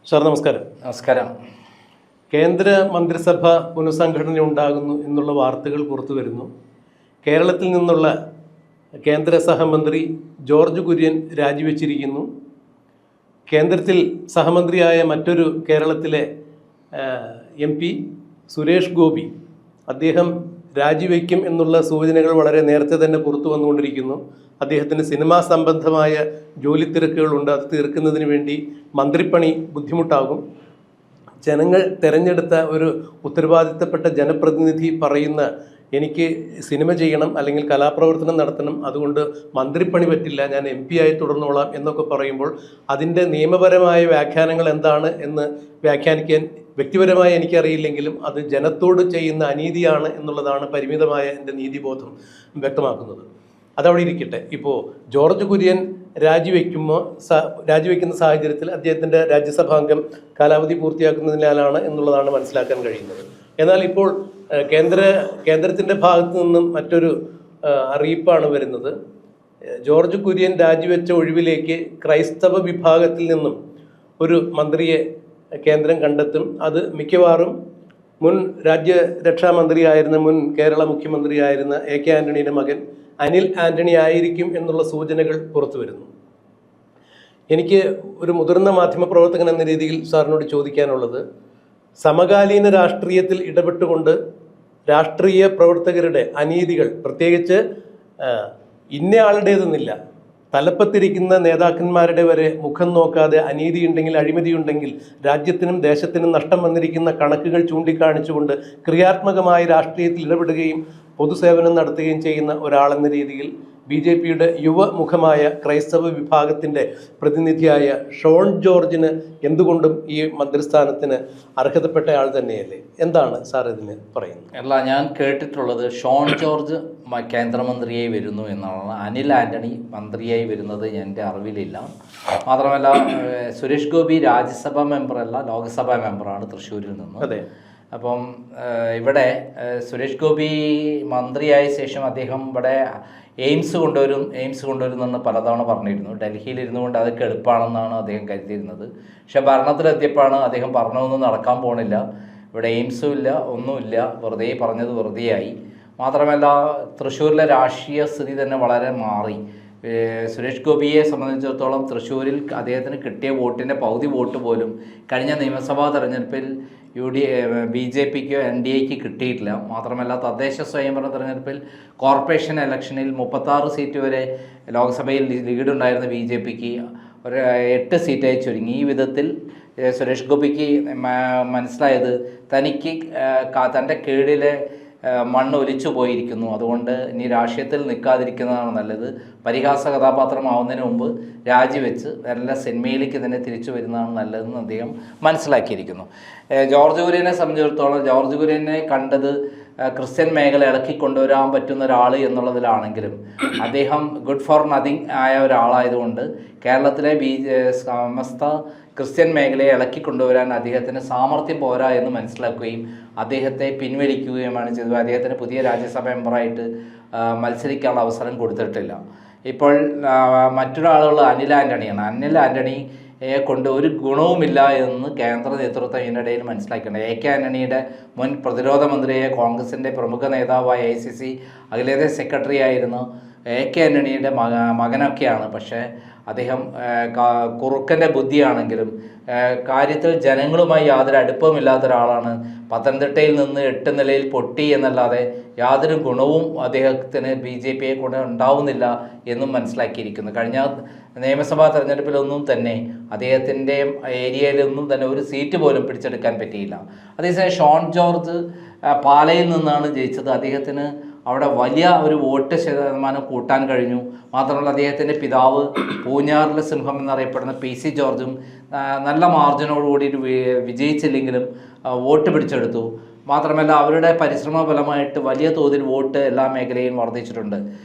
Sir നമസ്കാരം. നമസ്കാരം. കേന്ദ്ര മന്ത്രിസഭ പുനഃസംഘടന ഉണ്ടാകുന്നു എന്നുള്ള വാർത്തകൾ പുറത്തു വരുന്നു. കേരളത്തിൽ നിന്നുള്ള കേന്ദ്ര സഹമന്ത്രി ജോർജ് കുര്യൻ രാജിവെച്ചിരിക്കുന്നു. കേന്ദ്രത്തിൽ സഹമന്ത്രിയായ മറ്റൊരു കേരളത്തിലെ MP സുരേഷ് ഗോപി അദ്ദേഹം രാജിവെക്കും എന്നുള്ള സൂചനകൾ വളരെ നേരത്തെ തന്നെ പുറത്തു വന്നുകൊണ്ടിരിക്കുന്നു. അദ്ദേഹത്തിന് സിനിമാ സംബന്ധമായ ജോലി തിരക്കുകളുണ്ട്. അത് തീർക്കുന്നതിന് വേണ്ടി മന്ത്രിപ്പണി ബുദ്ധിമുട്ടാകും. ജനങ്ങൾ തിരഞ്ഞെടുത്ത ഒരു ഉത്തരവാദിത്തപ്പെട്ട ജനപ്രതിനിധി പറയുന്ന എനിക്ക് സിനിമ ചെയ്യണം അല്ലെങ്കിൽ കലാപ്രവർത്തനം നടത്തണം, അതുകൊണ്ട് മന്ത്രിപ്പണി പറ്റില്ല, ഞാൻ MP ആയി തുടർന്നോളാം എന്നൊക്കെ പറയുമ്പോൾ അതിൻ്റെ നിയമപരമായ വ്യാഖ്യാനങ്ങൾ എന്താണ് എന്ന് വ്യാഖ്യാനിക്കാൻ വ്യക്തിപരമായി എനിക്കറിയില്ലെങ്കിലും അത് ജനത്തോട് ചെയ്യുന്ന അനീതിയാണ് എന്നുള്ളതാണ് പരിമിതമായ എൻ്റെ നീതിബോധം വ്യക്തമാക്കുന്നത്. അതവിടെ ഇരിക്കട്ടെ. ഇപ്പോൾ ജോർജ് കുര്യൻ രാജിവെക്കുന്ന സാഹചര്യത്തിൽ അദ്ദേഹത്തിൻ്റെ രാജ്യസഭാംഗം കാലാവധി പൂർത്തിയാക്കുന്നതിനാലാണ് എന്നുള്ളതാണ് മനസ്സിലാക്കാൻ കഴിയുന്നത്. എന്നാൽ ഇപ്പോൾ കേന്ദ്രത്തിൻ്റെ ഭാഗത്തു നിന്നും മറ്റൊരു അറിയിപ്പാണ് വരുന്നത്. ജോർജ് കുര്യൻ രാജിവെച്ച ഒഴിവിലേക്ക് ക്രൈസ്തവ വിഭാഗത്തിൽ നിന്നും ഒരു മന്ത്രിയെ കേന്ദ്രം കണ്ടെത്തും. അത് മിക്കവാറും മുൻ രാജ്യരക്ഷാമന്ത്രിയായിരുന്ന മുൻ കേരള മുഖ്യമന്ത്രിയായിരുന്ന AK ആൻ്റണിയുടെ മകൻ അനിൽ ആൻ്റണി ആയിരിക്കും എന്നുള്ള സൂചനകൾ പുറത്തു വരുന്നു. എനിക്ക് ഒരു മുതിർന്ന മാധ്യമപ്രവർത്തകൻ എന്ന രീതിയിൽ സാറിനോട് ചോദിക്കാനുള്ളത്, സമകാലീന രാഷ്ട്രീയത്തിൽ ഇടപെട്ടുകൊണ്ട് രാഷ്ട്രീയ പ്രവർത്തകരുടെ അനീതികൾ, പ്രത്യേകിച്ച് ഇന്നയാളുടേതെന്നില്ല, തലപ്പത്തിരിക്കുന്ന നേതാക്കന്മാരുടെ വരെ മുഖം നോക്കാതെ അനീതിയുണ്ടെങ്കിൽ, അഴിമതിയുണ്ടെങ്കിൽ, രാജ്യത്തിനും ദേശത്തിനും നഷ്ടം വന്നിരിക്കുന്ന കണക്കുകൾ ചൂണ്ടിക്കാണിച്ചുകൊണ്ട് ക്രിയാത്മകമായി രാഷ്ട്രീയത്തിൽ ഇടപെടുകയും പൊതുസേവനം നടത്തുകയും ചെയ്യുന്ന ഒരാളെന്ന രീതിയിൽ BJPയുടെ യുവമുഖമായ ക്രൈസ്തവ വിഭാഗത്തിൻ്റെ പ്രതിനിധിയായ ഷോൺ ജോർജിന് എന്തുകൊണ്ടും ഈ മന്ത്രിസ്ഥാനത്തിന് അർഹതപ്പെട്ട ആൾ തന്നെയല്ലേ? എന്താണ് സാർ ഇതിന് പറയുന്നത്? അല്ല, ഞാൻ കേട്ടിട്ടുള്ളത് ഷോൺ ജോർജ് കേന്ദ്രമന്ത്രിയായി വരുന്നു എന്നാണ്. അനിൽ ആൻ്റണി മന്ത്രിയായി വരുന്നത് എൻ്റെ അറിവിലില്ല. മാത്രമല്ല, സുരേഷ് ഗോപി രാജ്യസഭാ മെമ്പറല്ല, ലോക്സഭാ മെമ്പറാണ് തൃശ്ശൂരിൽ നിന്ന്. അതെ. അപ്പം ഇവിടെ സുരേഷ് ഗോപി മന്ത്രിയായ ശേഷം അദ്ദേഹം ഇവിടെ എയിംസ് കൊണ്ടുവരുമെന്ന് പലതവണ പറഞ്ഞിരുന്നു. ഡൽഹിയിൽ ഇരുന്നു കൊണ്ട് അതൊക്കെ എളുപ്പമാണെന്നാണ് അദ്ദേഹം കരുതിയിരുന്നത്. പക്ഷെ ഭരണത്തിലെത്തിയപ്പോഴാണ് അദ്ദേഹം പറഞ്ഞതൊന്നും നടക്കാൻ പോണില്ല, ഇവിടെ എയിംസും ഇല്ല, ഒന്നുമില്ല, വെറുതെ പറഞ്ഞത് വെറുതെയായി. മാത്രമല്ല, തൃശ്ശൂരിലെ രാഷ്ട്രീയ സ്ഥിതി തന്നെ വളരെ മാറി. സുരേഷ് ഗോപിയെ സംബന്ധിച്ചിടത്തോളം തൃശ്ശൂരിൽ അദ്ദേഹത്തിന് കിട്ടിയ വോട്ടിൻ്റെ പകുതി വോട്ട് പോലും കഴിഞ്ഞ നിയമസഭാ തെരഞ്ഞെടുപ്പിൽ BJPക്കോ NDAക്ക് കിട്ടിയിട്ടില്ല. മാത്രമല്ല, തദ്ദേശ സ്വയംഭരണ തെരഞ്ഞെടുപ്പിൽ കോർപ്പറേഷൻ ഇലക്ഷനിൽ 36 സീറ്റ് വരെ ലോക്സഭയിൽ ലീഡുണ്ടായിരുന്ന BJPക്ക് ഒരു 8 സീറ്റായി ചുരുങ്ങി. ഈ വിധത്തിൽ സുരേഷ് ഗോപിക്ക് മനസ്സിലായത് തനിക്ക് തൻ്റെ കീഴിലെ മണ്ണ് ഒലിച്ചു പോയിരിക്കുന്നു, അതുകൊണ്ട് ഇനി രാഷ്ട്രീയത്തിൽ നിൽക്കാതിരിക്കുന്നതാണ് നല്ലത്, പരിഹാസ കഥാപാത്രമാവുന്നതിന് മുമ്പ് രാജിവെച്ച് നല്ല സിനിമയിലേക്ക് തന്നെ തിരിച്ചു വരുന്നതാണ് നല്ലതെന്ന് അദ്ദേഹം മനസ്സിലാക്കിയിരിക്കുന്നു. ജോർജ് കുര്യനെ സംബന്ധിച്ചിടത്തോളം ജോർജ് കുര്യനെ കണ്ടത് ക്രിസ്ത്യൻ മേഖല ഇളക്കിക്കൊണ്ടുവരാൻ പറ്റുന്ന ഒരാൾ എന്നുള്ളതിലാണെങ്കിലും അദ്ദേഹം ഗുഡ് ഫോർ നത്തിങ് ആയ ഒരാളായതുകൊണ്ട് കേരളത്തിലെ സമസ്ത ക്രിസ്ത്യൻ മേഖലയെ ഇളക്കിക്കൊണ്ടുവരാൻ അദ്ദേഹത്തിന് സാമർഥ്യം പോരാ എന്ന് മനസ്സിലാക്കുകയും അദ്ദേഹത്തെ പിൻവലിക്കുകയുമാണ് ചെയ്തത്. അദ്ദേഹത്തിന് പുതിയ രാജ്യസഭ മെമ്പറായിട്ട് മത്സരിക്കാനുള്ള അവസരം കൊടുത്തിട്ടില്ല. ഇപ്പോൾ മറ്റൊരാളുള്ള അനിൽ ആൻ്റണിയാണ്. അനിൽ ആൻ്റണിയെ കൊണ്ട് ഒരു ഗുണവുമില്ല എന്ന് കേന്ദ്ര നേതൃത്വം ഇതിനിടയിൽ മനസ്സിലാക്കിയിട്ടുണ്ട്. AK ആൻ്റണിയുടെ മുൻ പ്രതിരോധ മന്ത്രിയായ കോൺഗ്രസിൻ്റെ പ്രമുഖ നേതാവായ ICC അഖിലേന്ത്യാ സെക്രട്ടറി ആയിരുന്ന AK ആൻ്റണിയുടെ മകനൊക്കെയാണ്. പക്ഷേ അദ്ദേഹം കുറുക്കൻ്റെ ബുദ്ധിയാണെങ്കിലും കാര്യത്തിൽ ജനങ്ങളുമായി യാതൊരു അടുപ്പമില്ലാത്ത ഒരാളാണ്. പത്തനംതിട്ടയിൽ നിന്ന് 8 നിലയിൽ പൊട്ടി എന്നല്ലാതെ യാതൊരു ഗുണവും അദ്ദേഹത്തിന് BJPയെ കൊണ്ട് ഉണ്ടാവുന്നില്ല എന്നും മനസ്സിലാക്കിയിരിക്കുന്നു. കഴിഞ്ഞ നിയമസഭാ തെരഞ്ഞെടുപ്പിലൊന്നും തന്നെ അദ്ദേഹത്തിൻ്റെ ഏരിയയിലൊന്നും തന്നെ ഒരു സീറ്റ് പോലും പിടിച്ചെടുക്കാൻ പറ്റിയില്ല. അതേസമയം ഷോൺ ജോർജ് പാലയിൽ നിന്നാണ് ജയിച്ചത്. അദ്ദേഹത്തിന് അവിടെ വലിയ ഒരു വോട്ട് ശതമാനം കൂട്ടാൻ കഴിഞ്ഞു. മാത്രമല്ല, അദ്ദേഹത്തിൻ്റെ പിതാവ് പൂഞ്ഞാറിലെ സിംഹം എന്നറിയപ്പെടുന്ന PC ജോർജും നല്ല മാർജിനോടുകൂടി വിജയിച്ചില്ലെങ്കിലും വോട്ട് പിടിച്ചെടുത്തു. മാത്രമല്ല, അവരുടെ പരിശ്രമ ഫലമായിട്ട് വലിയ തോതിൽ വോട്ട് എല്ലാ മേഖലയിലും വർദ്ധിച്ചിട്ടുണ്ട്.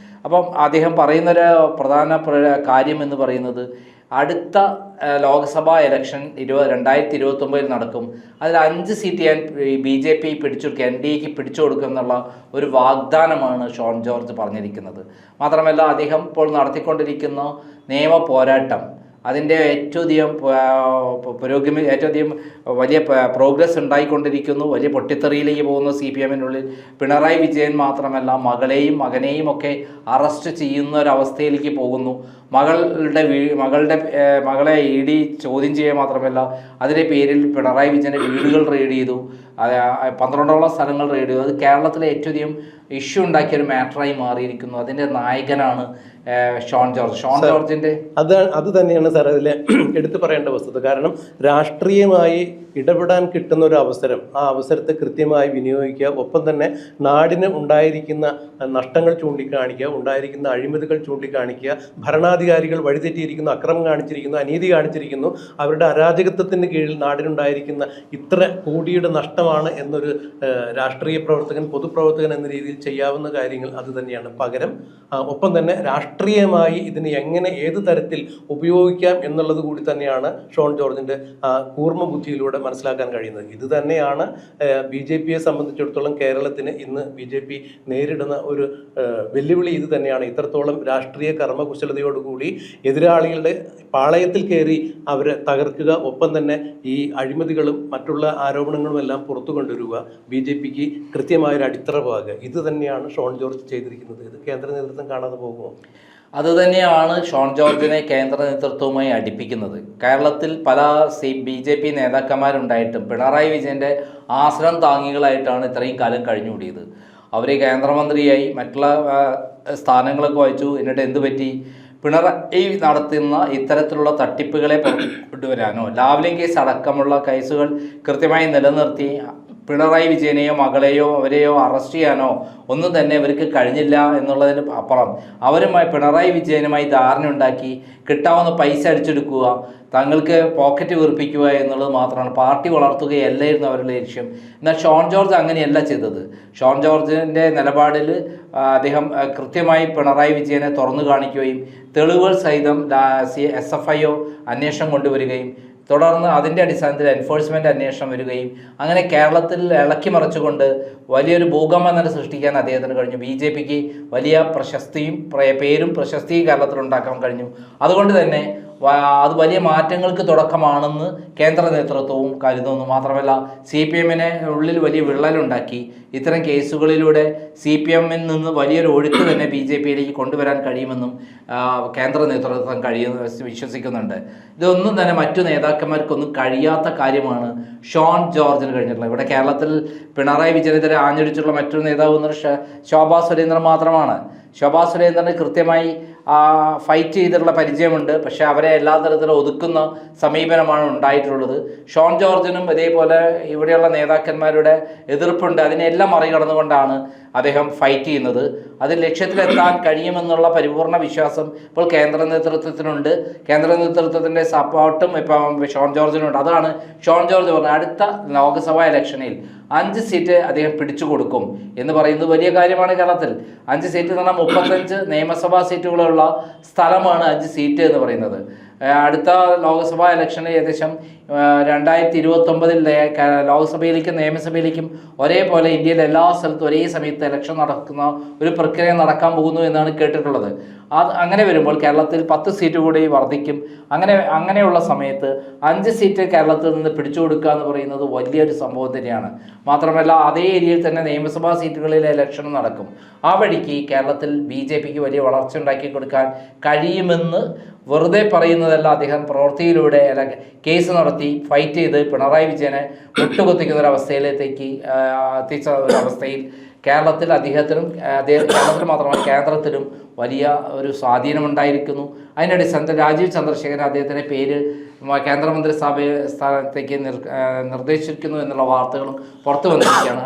അപ്പം അദ്ദേഹം പറയുന്നൊരു പ്രധാന കാര്യം എന്ന് പറയുന്നത് അടുത്ത ലോക്സഭാ ഇലക്ഷൻ 2029 നടക്കും. അതിൽ 5 സീറ്റ് ഞാൻ BJP പിടിച്ചെടുക്കുക, NDAക്ക് പിടിച്ചു കൊടുക്കും എന്നുള്ള ഒരു വാഗ്ദാനമാണ് ഷോൺ ജോർജ് പറഞ്ഞിരിക്കുന്നത്. മാത്രമല്ല, അദ്ദേഹം ഇപ്പോൾ നടത്തിക്കൊണ്ടിരിക്കുന്ന നിയമ പോരാട്ടം അതിൻ്റെ ഏറ്റവും അധികം ഏറ്റവും അധികം വലിയ പ്രോഗ്രസ് ഉണ്ടായിക്കൊണ്ടിരിക്കുന്നു. വലിയ പൊട്ടിത്തെറിയിലേക്ക് പോകുന്നു CPM-നുള്ളിൽ. പിണറായി വിജയൻ മാത്രമല്ല, മകളെയും മകനെയും ഒക്കെ അറസ്റ്റ് ചെയ്യുന്ന ഒരവസ്ഥയിലേക്ക് പോകുന്നു. മകളെ ED ചോദ്യം ചെയ്യുക മാത്രമല്ല, അതിൻ്റെ പേരിൽ പിണറായി വിജയൻ്റെ വീടുകൾ റെയ്ഡ് ചെയ്തു. 12ഓളം സ്ഥലങ്ങൾ റെയ്ഡ് ചെയ്തു. അത് കേരളത്തിലെ ഏറ്റവും അധികം ഇഷ്യൂ ഉണ്ടാക്കിയൊരു മാറ്ററായി മാറിയിരിക്കുന്നു. അതിൻ്റെ നായകനാണ് ഷോൺ ജോർജിൻ്റെ അത് തന്നെയാണ് സാർ അതിൽ എടുത്തു പറയേണ്ട വസ്തുത. കാരണം രാഷ്ട്രീയമായി ഇടപെടാൻ കിട്ടുന്ന ഒരു അവസരം, ആ അവസരത്തെ കൃത്യമായി വിനിയോഗിക്കുക, ഒപ്പം തന്നെ നാടിന് ഉണ്ടായിരിക്കുന്ന നഷ്ടങ്ങൾ ചൂണ്ടിക്കാണിക്കുക, ഉണ്ടായിരിക്കുന്ന അഴിമതികൾ ചൂണ്ടിക്കാണിക്കുക, ഭരണാധികാരികൾ വഴിതെറ്റിയിരിക്കുന്നു, അക്രമം കാണിച്ചിരിക്കുന്നു, അനീതി കാണിച്ചിരിക്കുന്നു, അവരുടെ അരാജകത്വത്തിന് കീഴിൽ നാടിനുണ്ടായിരിക്കുന്ന ഇത്ര കോടിയുടെ നഷ്ടമാണ് എന്നൊരു രാഷ്ട്രീയ പ്രവർത്തകൻ, പൊതുപ്രവർത്തകൻ എന്ന രീതിയിൽ ചെയ്യാവുന്ന കാര്യങ്ങൾ അത് തന്നെയാണ്. പകരം ഒപ്പം തന്നെ രാഷ്ട്രീയമായി ഇതിനെ എങ്ങനെ ഏത് തരത്തിൽ ഉപയോഗിക്കാം എന്നുള്ളത് കൂടി തന്നെയാണ് ഷോൺ ജോർജിൻ്റെ കൂർമ്മ ബുദ്ധിയിലൂടെ മനസ്സിലാക്കാൻ കഴിയുന്നത്. ഇത് തന്നെയാണ് BJPയെ സംബന്ധിച്ചിടത്തോളം കേരളത്തിന് ഇന്ന് BJP നേരിടുന്ന ഒരു വെല്ലുവിളി. ഇത് തന്നെയാണ്. ഇത്രത്തോളം രാഷ്ട്രീയ കർമ്മകുശലതയോടുകൂടി എതിരാളികളുടെ പാളയത്തിൽ കയറി അവരെ തകർക്കുക, ഒപ്പം തന്നെ ഈ അഴിമതികളും മറ്റുള്ള ആരോപണങ്ങളും എല്ലാം പുറത്തു കൊണ്ടുവരിക, BJPക്ക് കൃത്യമായൊരു അടിത്തറ പാകുക. ഇത് തന്നെയാണ് ഷോൺ ജോർജ് ചെയ്തിരിക്കുന്നത്. ഇത് കേന്ദ്ര നേതൃത്വം കാണാതെ പോകുമോ? അതുതന്നെയാണ് ഷോൺ ജോർജിനെ കേന്ദ്ര നേതൃത്വവുമായി അടുപ്പിക്കുന്നത്. കേരളത്തിൽ പല BJP നേതാക്കന്മാരുണ്ടായിട്ടും പിണറായി വിജയൻ്റെ ആശ്രം താങ്ങികളായിട്ടാണ് ഇത്രയും കാലം കഴിഞ്ഞുകൂടിയത്. അവർ കേന്ദ്രമന്ത്രിയായി മറ്റുള്ള സ്ഥാനങ്ങളൊക്കെ വഹിച്ചു. എന്നിട്ട് എന്തു പറ്റി? പിണറായി നടത്തുന്ന ഇത്തരത്തിലുള്ള തട്ടിപ്പുകളെ കൊണ്ടുവരാനോ ലാവ്ലിൻ കേസ് അടക്കമുള്ള കേസുകൾ കൃത്യമായി നിലനിർത്തി പിണറായി വിജയനെയോ മകളെയോ അവരെയോ അറസ്റ്റ് ചെയ്യാനോ ഒന്നും തന്നെ ഇവർക്ക് കഴിഞ്ഞില്ല എന്നുള്ളതിന് അപ്പുറം അവരുമായി പിണറായി വിജയനുമായി ധാരണ ഉണ്ടാക്കി കിട്ടാവുന്ന പൈസ അടിച്ചെടുക്കുക, തങ്ങൾക്ക് പോക്കറ്റ് വീർപ്പിക്കുക എന്നുള്ളത് മാത്രമാണ്. പാർട്ടി വളർത്തുകയല്ലായിരുന്നു അവരുടെ ലക്ഷ്യം. എന്നാൽ ഷോൺ ജോർജ് അങ്ങനെയല്ല ചെയ്തത്. ഷോൺ ജോർജിൻ്റെ നിലപാടിൽ അദ്ദേഹം കൃത്യമായി പിണറായി വിജയനെ തുറന്നു കാണിക്കുകയും തെളിവുകൾ സഹിതം SFIO അന്വേഷണം കൊണ്ടുവരികയും തുടർന്ന് അതിൻ്റെ അടിസ്ഥാനത്തിൽ എൻഫോഴ്സ്മെൻറ്റ് അന്വേഷണം വരികയും അങ്ങനെ കേരളത്തിൽ ഇളക്കി മറിച്ചുകൊണ്ട് വലിയൊരു ഭൂകമ്പം തന്നെ സൃഷ്ടിക്കാൻ അദ്ദേഹത്തിന് കഴിഞ്ഞു. BJPക്ക് വലിയ പ്രശസ്തിയും പേരും പ്രശസ്തിയും കേരളത്തിലുണ്ടാക്കാൻ കഴിഞ്ഞു. അതുകൊണ്ട് തന്നെ അത് വലിയ മാറ്റങ്ങൾക്ക് തുടക്കമാണെന്ന് കേന്ദ്ര നേതൃത്വവും കരുതുന്നു. മാത്രമല്ല CPM-നെ ഉള്ളിൽ വലിയ വിള്ളലുണ്ടാക്കി ഇത്തരം കേസുകളിലൂടെ CPM-ൽ നിന്ന് വലിയൊരു ഒഴുക്ക് തന്നെ BJPയിലേക്ക് കൊണ്ടുവരാൻ കഴിയുമെന്നും കേന്ദ്ര നേതൃത്വം വിശ്വസിക്കുന്നുണ്ട്. ഇതൊന്നും തന്നെ മറ്റു നേതാക്കന്മാർക്കൊന്നും കഴിയാത്ത കാര്യമാണ് ഷോൺ ജോർജിന് കഴിഞ്ഞിട്ടുള്ളത്. ഇവിടെ കേരളത്തിൽ പിണറായി വിജയനെതിരെ ആഞ്ഞടിച്ചുള്ള മറ്റൊരു നേതാവ് എന്നത് ശോഭാ സുരേന്ദ്രൻ മാത്രമാണ്. ശോഭാ സുരേന്ദ്രന് കൃത്യമായി ഫൈറ്റ് ചെയ്തിട്ടുള്ള പരിചയമുണ്ട്. പക്ഷേ അവരെ എല്ലാ തരത്തിലും ഒതുക്കുന്ന സമീപനമാണ് ഉണ്ടായിട്ടുള്ളത്. ഷോൺ ജോർജിനും ഇതേപോലെ ഇവിടെയുള്ള നേതാക്കന്മാരുടെ എതിർപ്പുണ്ട്. അതിനെല്ലാം മറികടന്നുകൊണ്ടാണ് അദ്ദേഹം ഫൈറ്റ് ചെയ്യുന്നത്. അത് ലക്ഷ്യത്തിലെത്താൻ കഴിയുമെന്നുള്ള പരിപൂർണ വിശ്വാസം ഇപ്പോൾ കേന്ദ്ര നേതൃത്വത്തിനുണ്ട്. കേന്ദ്ര നേതൃത്വത്തിൻ്റെ സപ്പോർട്ടും ഇപ്പം ഷോൺ ജോർജിനുണ്ട്. അതാണ് ഷോൺ ജോർജ് പറഞ്ഞത് അടുത്ത ലോക്സഭാ ഇലക്ഷനിൽ 5 സീറ്റ് അദ്ദേഹം പിടിച്ചു കൊടുക്കും എന്ന് പറയുന്നത് വലിയ കാര്യമാണ്. കേരളത്തിൽ 5 സീറ്റ് എന്ന് പറഞ്ഞാൽ 35 നിയമസഭാ സീറ്റുകളുള്ള സ്ഥലമാണ് 5 സീറ്റ് എന്ന് പറയുന്നത്. അടുത്ത ലോക്സഭാ ഇലക്ഷനിൽ ഏകദേശം 2029 ലോക്സഭയിലേക്കും നിയമസഭയിലേക്കും ഒരേപോലെ ഇന്ത്യയിലെ എല്ലാ സ്ഥലത്തും ഒരേ സമയത്ത് ഇലക്ഷൻ നടക്കുന്ന ഒരു പ്രക്രിയ നടക്കാൻ പോകുന്നു എന്നാണ് കേട്ടിട്ടുള്ളത്. അങ്ങനെ വരുമ്പോൾ കേരളത്തിൽ 10 സീറ്റ് കൂടി വർദ്ധിക്കും. അങ്ങനെയുള്ള സമയത്ത് 5 സീറ്റ് കേരളത്തിൽ നിന്ന് പിടിച്ചു കൊടുക്കുക എന്ന് പറയുന്നത് വലിയൊരു സംഭവം തന്നെയാണ്. മാത്രമല്ല അതേ ഏരിയയിൽ തന്നെ നിയമസഭാ സീറ്റുകളിലെ ഇലക്ഷൻ നടക്കും. ആ വഴിക്ക് കേരളത്തിൽ BJPക്ക് വലിയ വളർച്ച ഉണ്ടാക്കി കൊടുക്കാൻ കഴിയുമെന്ന് വെറുതെ പറയുന്നതല്ല, അദ്ദേഹം പ്രവൃത്തിയിലൂടെ കേസ് നടത്തി ഫൈറ്റ് ചെയ്ത് പിണറായി വിജയനെ മുട്ടുകുത്തിക്കുന്ന ഒരവസ്ഥയിലേക്ക് എത്തിച്ച ഒരവസ്ഥയിൽ കേരളത്തിൽ കേരളത്തിൽ മാത്രമല്ല കേന്ദ്രത്തിലും വലിയ ഒരു സ്വാധീനമുണ്ടായിരിക്കുന്നു. അതിൻ്റെ അടിസ്ഥാനത്തിൽ രാജീവ് ചന്ദ്രശേഖരൻ അദ്ദേഹത്തിൻ്റെ പേര് കേന്ദ്രമന്ത്രി സ്ഥാനത്തേക്ക് നിർദ്ദേശിച്ചിരിക്കുന്നു എന്നുള്ള വാർത്തകളും പുറത്തു വന്നിരിക്കുകയാണ്.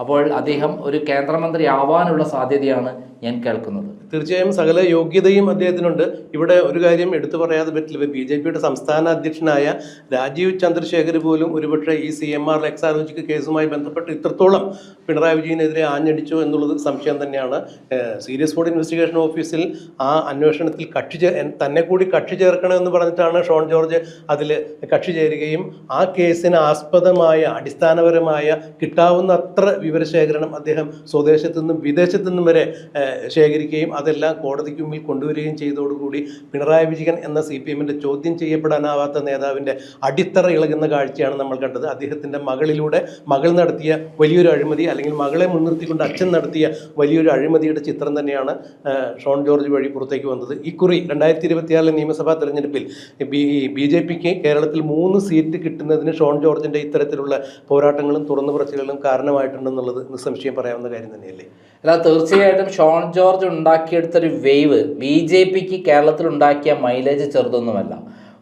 അപ്പോൾ അദ്ദേഹം ഒരു കേന്ദ്രമന്ത്രി ആവാനുള്ള സാധ്യതയാണ് ഞാൻ കേൾക്കുന്നത്. തീർച്ചയായും സകല യോഗ്യതയും അദ്ദേഹത്തിനുണ്ട്. ഇവിടെ ഒരു കാര്യം എടുത്തു പറയാതെ പറ്റില്ല. BJPയുടെ സംസ്ഥാന അധ്യക്ഷനായ രാജീവ് ചന്ദ്രശേഖർ പോലും ഒരുപക്ഷെ ഈ CMR എക്സാലോജിക് കേസുമായി ബന്ധപ്പെട്ട് ഇത്രത്തോളം പിണറായി വിജയനെതിരെ ആഞ്ഞടിച്ചു എന്നുള്ളത് സംശയം തന്നെയാണ്. സീരിയസ് ഫ്രോഡ് ഇൻവെസ്റ്റിഗേഷൻ ഓഫീസിൽ ആ അന്വേഷണത്തിൽ തന്നെ കൂടി കക്ഷി ചേർക്കണമെന്ന് പറഞ്ഞിട്ടാണ് ഷോൺ ജോർജ് അതിൽ കക്ഷി ചേരുകയും ആ കേസിന് ആസ്പദമായ അടിസ്ഥാനപരമായ കിട്ടാവുന്ന അത്ര വിവരശേഖരണം അദ്ദേഹം സ്വദേശത്തു നിന്നും വിദേശത്തു നിന്നും വരെ ശേഖരിക്കുകയും അതെല്ലാം കോടതിക്ക് മുമ്പിൽ കൊണ്ടുവരികയും ചെയ്തതോടുകൂടി പിണറായി വിജയൻ എന്ന CPM-ന്റെ ചോദ്യം ചെയ്യപ്പെടാനാവാത്ത നേതാവിൻ്റെ അടിത്തറ ഇളകുന്ന കാഴ്ചയാണ് നമ്മൾ കണ്ടത്. അദ്ദേഹത്തിൻ്റെ മകളിലൂടെ മകൾ നടത്തിയ വലിയൊരു അഴിമതി, അല്ലെങ്കിൽ മകളെ മുൻനിർത്തിക്കൊണ്ട് അച്ഛൻ നടത്തിയ വലിയൊരു അഴിമതിയുടെ ചിത്രം തന്നെയാണ് ഷോൺ ജോർജ് വഴി പുറത്തേക്ക് വന്നത്. ഇക്കുറി 2024 നിയമസഭാ തെരഞ്ഞെടുപ്പിൽ BJP-ക്ക് കേരളത്തിൽ 3 സീറ്റ് കിട്ടുന്നതിന് ഷോൺ ജോർജിൻ്റെ ഇത്തരത്തിലുള്ള പോരാട്ടങ്ങളും തുറന്നു പറച്ചിലുകളും കാരണമായിട്ടുണ്ടെന്നുള്ളത് നിസ്സംശയം പറയാവുന്ന കാര്യം തന്നെയല്ലേ? അല്ല, തീർച്ചയായിട്ടും ഷോൺ ജോർജ് ഉണ്ടാക്കിയെടുത്തൊരു വേവ് BJP-ക്ക് കേരളത്തിൽ ഉണ്ടാക്കിയ മൈലേജ് ചെറുതൊന്നുമല്ല.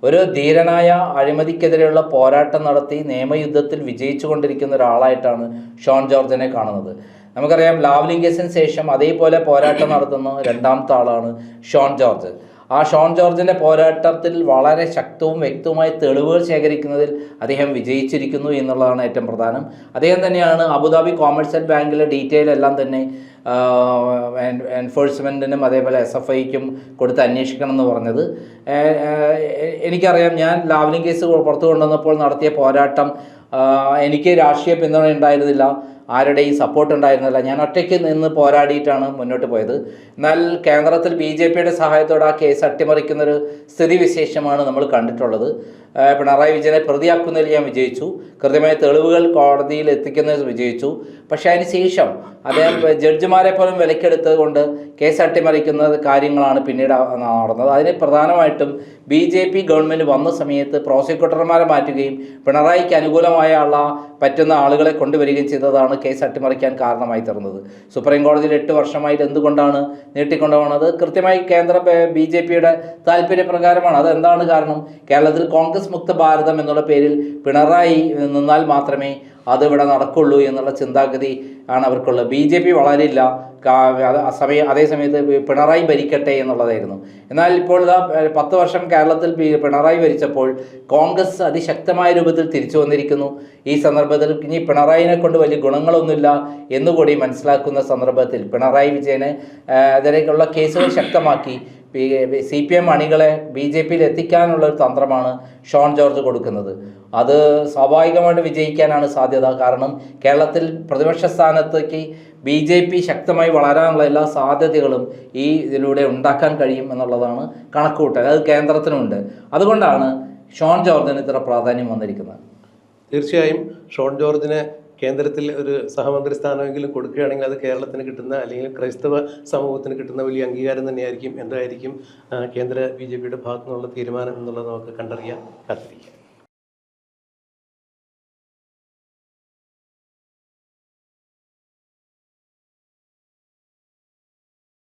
ഒരു ധീരനായ അഴിമതിക്കെതിരെയുള്ള പോരാട്ടം നടത്തി നിയമയുദ്ധത്തിൽ വിജയിച്ചു കൊണ്ടിരിക്കുന്ന ഒരാളായിട്ടാണ് ഷോൺ ജോർജിനെ കാണുന്നത്. നമുക്കറിയാം, ലാവ്ലിൻ കേസിന് ശേഷം അതേപോലെ പോരാട്ടം നടത്തുന്ന രണ്ടാമത്തെ ആളാണ് ഷോൺ ജോർജ്. ആ ഷോൺ ജോർജിൻ്റെ പോരാട്ടത്തിൽ വളരെ ശക്തവും വ്യക്തവുമായ തെളിവുകൾ ശേഖരിക്കുന്നതിൽ അദ്ദേഹം വിജയിച്ചിരിക്കുന്നു എന്നുള്ളതാണ് ഏറ്റവും പ്രധാനം. അദ്ദേഹം തന്നെയാണ് അബുദാബി കൊമേഴ്സ്യൽ ബാങ്കിലെ ഡീറ്റെയിൽ എല്ലാം തന്നെ എൻഫോഴ്സ്മെൻറ്റിനും അതേപോലെ SFIക്കും കൊടുത്ത് അന്വേഷിക്കണം എന്ന് പറഞ്ഞത്. എനിക്കറിയാം, ഞാൻ ലാവ്ലിൻ കേസ് പുറത്തു കൊണ്ടുവന്നപ്പോൾ നടത്തിയ പോരാട്ടം എനിക്ക് രാഷ്ട്രീയ പിന്തുണ ഉണ്ടായിരുന്നില്ല, ആരുടെയും സപ്പോർട്ട് ഉണ്ടായിരുന്നില്ല. ഞാൻ ഒറ്റയ്ക്ക് നിന്ന് പോരാടിയിട്ടാണ് മുന്നോട്ട് പോയത്. എന്നാൽ കേന്ദ്രത്തിൽ BJP-യുടെ സഹായത്തോടെ ആ കേസ് അട്ടിമറിക്കുന്നൊരു സ്ഥിതിവിശേഷമാണ് നമ്മൾ കണ്ടിട്ടുള്ളത്. പിണറായി വിജയനെ പ്രതിയാക്കുന്നതിൽ ഞാൻ വിജയിച്ചു, കൃത്യമായ തെളിവുകൾ കോടതിയിൽ എത്തിക്കുന്നതിൽ വിജയിച്ചു. പക്ഷേ അതിന് ശേഷം അദ്ദേഹം ജഡ്ജിമാരെ പോലും വിലക്കെടുത്തത് കൊണ്ട് കേസ് അട്ടിമറിക്കുന്ന കാര്യങ്ങളാണ് പിന്നീട് നടന്നത്. അതിന് പ്രധാനമായിട്ടും BJP ഗവൺമെൻറ് വന്ന സമയത്ത് പ്രോസിക്യൂട്ടർമാരെ മാറ്റുകയും പിണറായിക്ക് അനുകൂലമായ പറ്റുന്ന ആളുകളെ കൊണ്ടുവരികയും ചെയ്തതാണ് കേസ് അട്ടിമറിക്കാൻ കാരണമായി തീർന്നത്. സുപ്രീം കോടതിയിൽ 8 വർഷമായിട്ട് എന്തുകൊണ്ടാണ് നീട്ടിക്കൊണ്ടുപോകുന്നത്? കൃത്യമായി കേന്ദ്ര BJP-യുടെ താല്പര്യപ്രകാരമാണ്. അതെന്താണ് കാരണം? കേരളത്തിൽ കോൺഗ്രസ് മുക്ത ഭാരതം എന്നുള്ള പേരിൽ പിണറായി നിന്നാൽ മാത്രമേ അതിവിടെ നടക്കുള്ളൂ എന്നുള്ള ചിന്താഗതി ആണ് അവർക്കുള്ളത്. BJP വളരില്ല, അതേ സമയത്ത് പിണറായി ഭരിക്കട്ടെ എന്നുള്ളതായിരുന്നു. എന്നാൽ ഇപ്പോൾ 10 വർഷം കേരളത്തിൽ പിണറായി ഭരിച്ചപ്പോൾ കോൺഗ്രസ് അതിശക്തമായ രൂപത്തിൽ തിരിച്ചു വന്നിരിക്കുന്നു. ഈ സന്ദർഭത്തിൽ ഇനി പിണറായിനെ കൊണ്ട് വലിയ ഗുണങ്ങളൊന്നുമില്ല എന്നുകൂടി മനസ്സിലാക്കുന്ന സന്ദർഭത്തിൽ പിണറായി വിജയനെ അതിലേക്കുള്ള കേസുകൾ ശക്തമാക്കി CPM അണികളെ BJP-യിൽ എത്തിക്കാനുള്ള ഒരു തന്ത്രമാണ് ഷോൺ ജോർജ് കൊടുക്കുന്നത്. അത് സ്വാഭാവികമായിട്ട് വിജയിക്കാനാണ് സാധ്യത. കാരണം കേരളത്തിൽ പ്രതിപക്ഷ സ്ഥാനത്തേക്ക് BJP ശക്തമായി വളരാനുള്ള എല്ലാ സാധ്യതകളും ഇതിലൂടെ ഉണ്ടാക്കാൻ കഴിയും എന്നുള്ളതാണ് കണക്കുകൂട്ടൽ. അത് കേന്ദ്രത്തിനുണ്ട്. അതുകൊണ്ടാണ് ഷോൺ ജോർജിന് ഇത്ര പ്രാധാന്യം വന്നിരിക്കുന്നത്. തീർച്ചയായും ഷോൺ ജോർജിന് കേന്ദ്രത്തിൽ ഒരു സഹമന്ത്രി സ്ഥാനമെങ്കിലും കൊടുക്കുകയാണെങ്കിൽ അത് കേരളത്തിന് കിട്ടുന്ന, അല്ലെങ്കിൽ ക്രൈസ്തവ സമൂഹത്തിന് കിട്ടുന്ന വലിയ അംഗീകാരം തന്നെയായിരിക്കും. എന്തായിരിക്കും കേന്ദ്ര BJP-യുടെ ഭാഗത്തു നിന്നുള്ള തീരുമാനം എന്നുള്ളത് നമുക്ക് കണ്ടറിയാം, കാത്തിരിക്കാം.